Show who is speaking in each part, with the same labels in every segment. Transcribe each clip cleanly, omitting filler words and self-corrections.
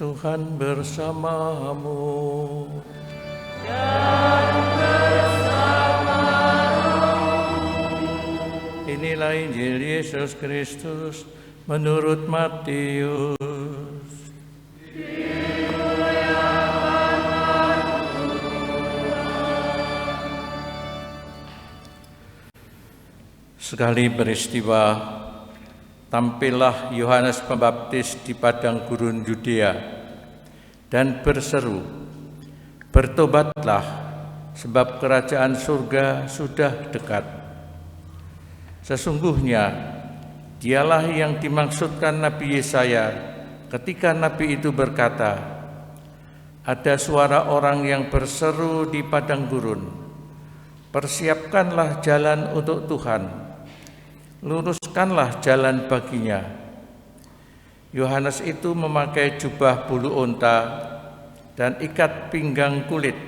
Speaker 1: Tuhan bersamamu.
Speaker 2: Dan bersamamu.
Speaker 1: Inilah Injil Yesus Kristus menurut Matius. Sekali peristiwa, tampillah Yohanes Pembaptis di padang gurun Yudea dan berseru, "Bertobatlah, sebab kerajaan surga sudah dekat." Sesungguhnya, dialah yang dimaksudkan Nabi Yesaya ketika Nabi itu berkata, "Ada suara orang yang berseru di padang gurun, persiapkanlah jalan untuk Tuhan, luruskanlah jalan baginya." Yohanes itu memakai jubah bulu unta dan ikat pinggang kulit,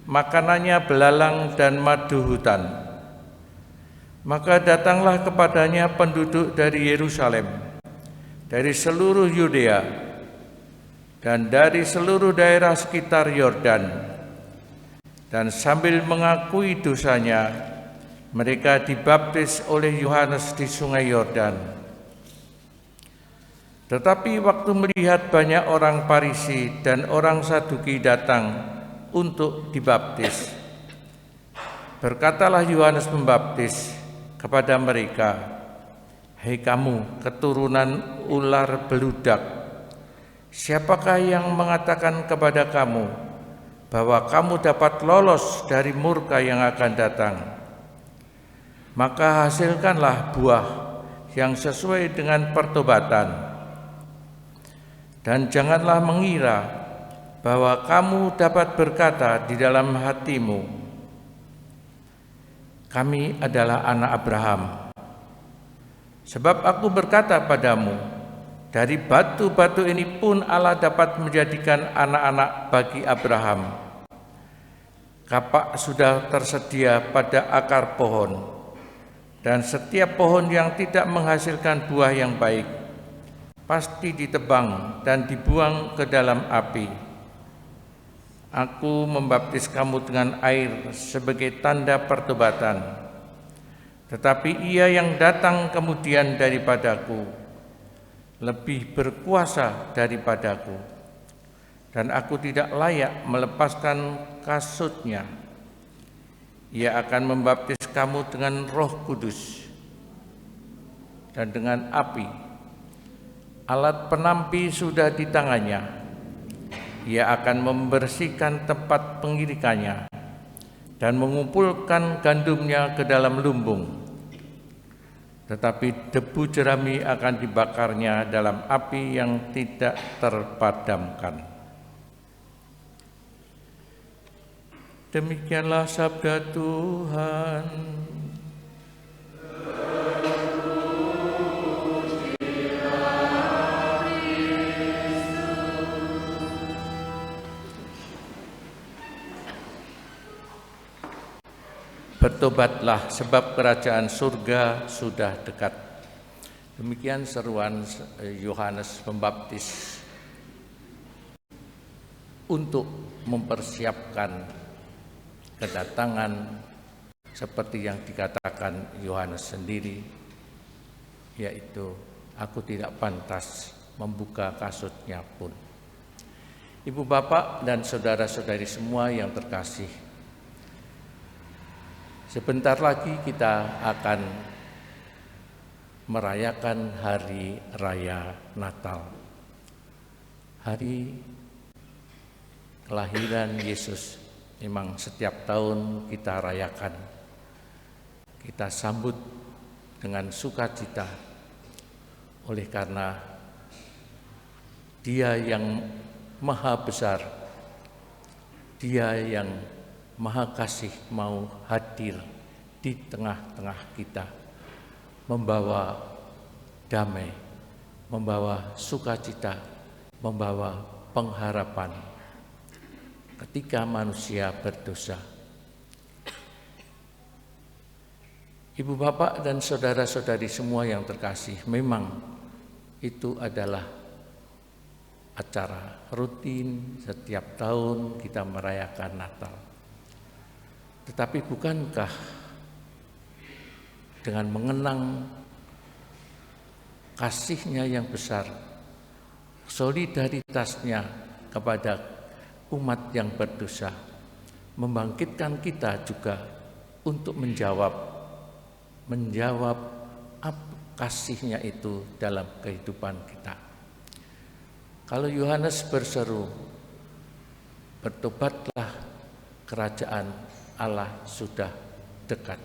Speaker 1: makanannya belalang dan madu hutan. Maka datanglah kepadanya penduduk dari Yerusalem, dari seluruh Yudea, dan dari seluruh daerah sekitar Yordan, dan sambil mengakui dosanya, mereka dibaptis oleh Yohanes di Sungai Yordan. Tetapi waktu melihat banyak orang Farisi dan orang Saduki datang untuk dibaptis, berkatalah Yohanes Pembaptis kepada mereka, "Hei kamu keturunan ular beludak, siapakah yang mengatakan kepada kamu bahwa kamu dapat lolos dari murka yang akan datang? Maka hasilkanlah buah yang sesuai dengan pertobatan. Dan janganlah mengira bahwa kamu dapat berkata di dalam hatimu, 'Kami adalah anak Abraham.' Sebab aku berkata padamu, dari batu-batu ini pun Allah dapat menjadikan anak-anak bagi Abraham. Kapak sudah tersedia pada akar pohon, dan setiap pohon yang tidak menghasilkan buah yang baik pasti ditebang dan dibuang ke dalam api. Aku membaptis kamu dengan air sebagai tanda pertobatan, tetapi Ia yang datang kemudian daripadaku lebih berkuasa daripadaku, dan aku tidak layak melepaskan kasutnya. Ia akan membaptis kamu dengan Roh Kudus dan dengan api. Alat penampi sudah di tangannya. Ia akan membersihkan tempat pengirikannya dan mengumpulkan gandumnya ke dalam lumbung. Tetapi debu jerami akan dibakarnya dalam api yang tidak terpadamkan." Demikianlah sabda Tuhan. Bertobatlah, sebab kerajaan surga sudah dekat. Demikian seruan Yohanes Pembaptis untuk mempersiapkan kedatangan seperti yang dikatakan Yohanes sendiri, yaitu, "Aku tidak pantas membuka kasutnya pun." Ibu bapak dan saudara-saudari semua yang terkasih, sebentar lagi kita akan merayakan Hari Raya Natal, hari kelahiran Yesus. Memang setiap tahun kita rayakan, kita sambut dengan sukacita, oleh karena Dia yang maha besar, Dia yang maha kasih mau hadir di tengah-tengah kita, membawa damai, membawa sukacita, membawa pengharapan ketika manusia berdosa. Ibu bapak dan saudara-saudari semua yang terkasih, memang itu adalah acara rutin, setiap tahun kita merayakan Natal. Tetapi bukankah dengan mengenang kasih-Nya yang besar, solidaritas-Nya kepada umat yang berdosa, membangkitkan kita juga untuk menjawab kasih-Nya itu dalam kehidupan kita. Kalau Yohanes berseru, bertobatlah, kerajaan Allah sudah dekat.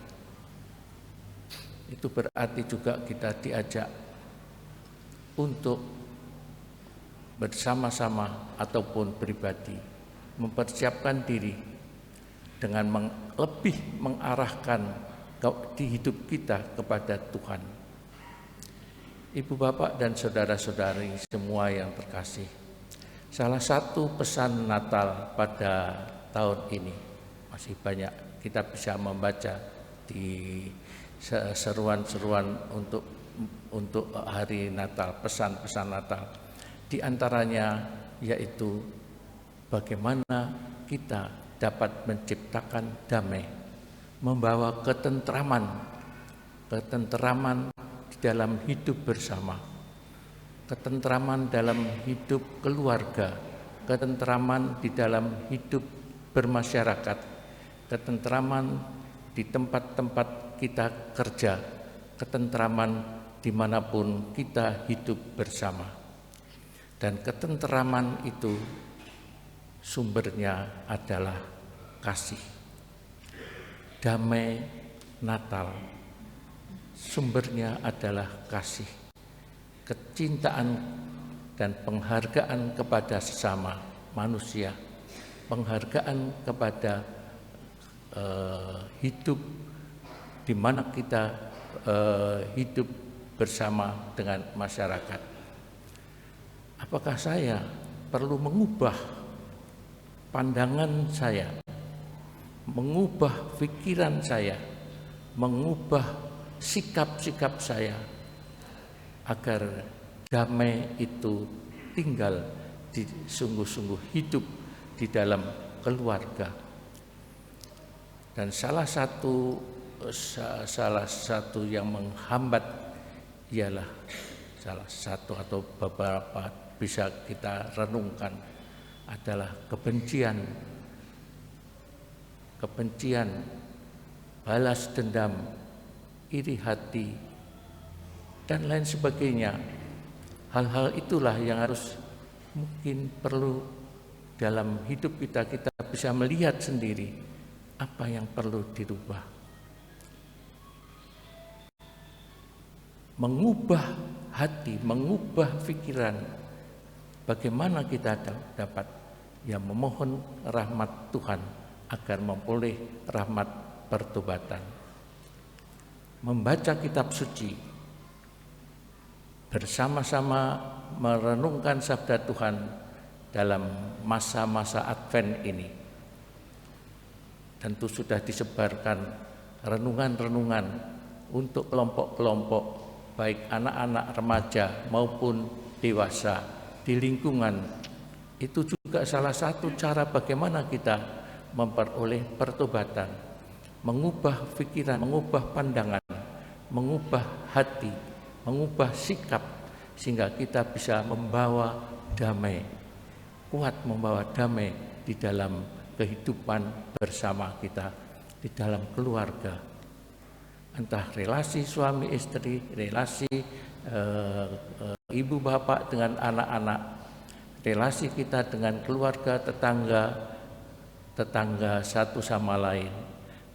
Speaker 1: Itu berarti juga kita diajak untuk bersama-sama ataupun pribadi mempersiapkan diri dengan lebih mengarahkan di hidup kita kepada Tuhan. Ibu bapak dan saudara-saudari semua yang terkasih, salah satu pesan Natal pada tahun ini, masih banyak kita bisa membaca di seruan-seruan untuk hari Natal, pesan-pesan Natal. Di antaranya yaitu bagaimana kita dapat menciptakan damai, membawa ketentraman di dalam hidup bersama, ketentraman dalam hidup keluarga, ketentraman di dalam hidup bermasyarakat, ketentraman di tempat-tempat kita kerja, ketentraman dimanapun kita hidup bersama. Dan ketentraman itu sumbernya adalah kasih. Damai Natal sumbernya adalah kasih, kecintaan dan penghargaan kepada sesama manusia, penghargaan kepada hidup di mana kita hidup bersama dengan masyarakat. Apakah saya perlu mengubah pandangan saya, mengubah pikiran saya, mengubah sikap-sikap saya agar damai itu tinggal di sungguh-sungguh hidup di dalam keluarga? Dan salah satu yang menghambat ialah salah satu atau beberapa bisa kita renungkan adalah kebencian, balas dendam, iri hati, dan lain sebagainya. Hal-hal itulah yang harus mungkin perlu dalam hidup kita bisa melihat sendiri apa yang perlu dirubah. Mengubah hati, mengubah pikiran, bagaimana kita dapat memohon rahmat Tuhan agar memperoleh rahmat pertobatan. Membaca kitab suci, bersama-sama merenungkan sabda Tuhan dalam masa-masa Advent ini. Tentu sudah disebarkan renungan-renungan untuk kelompok-kelompok, baik anak-anak, remaja maupun dewasa di lingkungan. Itu juga salah satu cara bagaimana kita memperoleh pertobatan, mengubah pikiran, mengubah pandangan, mengubah hati, mengubah sikap, sehingga kita bisa membawa damai, kuat membawa damai di dalam kehidupan bersama kita, di dalam keluarga. Entah relasi suami istri, relasi ibu bapak dengan anak-anak, relasi kita dengan keluarga, tetangga satu sama lain,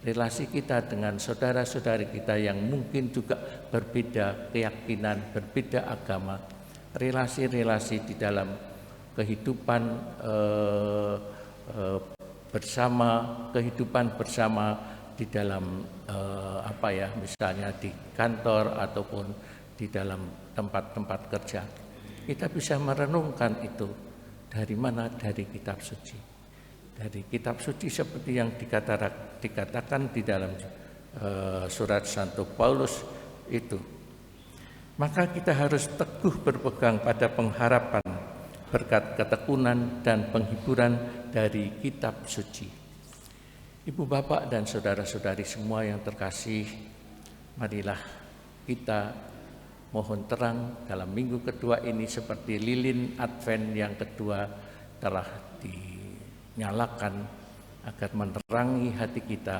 Speaker 1: relasi kita dengan saudara-saudari kita yang mungkin juga berbeda keyakinan, berbeda agama, relasi-relasi di dalam kehidupan bersama, kehidupan bersama di dalam misalnya di kantor ataupun di dalam tempat-tempat kerja. Kita bisa merenungkan itu dari mana? Dari kitab suci. Dari kitab suci seperti yang dikatakan di dalam surat Santo Paulus itu. Maka kita harus teguh berpegang pada pengharapan berkat ketekunan dan penghiburan dari kitab suci. Ibu bapak dan saudara-saudari semua yang terkasih, marilah kita mohon terang dalam minggu kedua ini seperti lilin Advent yang kedua telah dinyalakan agar menerangi hati kita,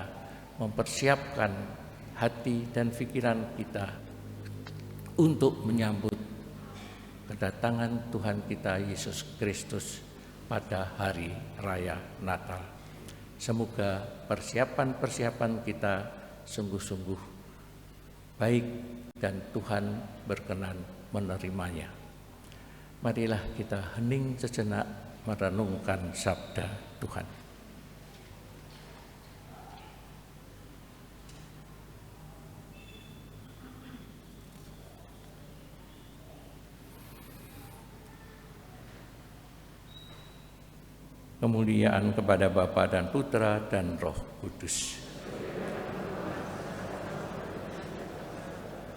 Speaker 1: mempersiapkan hati dan pikiran kita untuk menyambut kedatangan Tuhan kita Yesus Kristus pada hari raya Natal. Semoga persiapan-persiapan kita sungguh-sungguh baik dan Tuhan berkenan menerimanya. Marilah kita hening sejenak merenungkan sabda Tuhan. Kemuliaan kepada Bapa dan Putra dan Roh Kudus.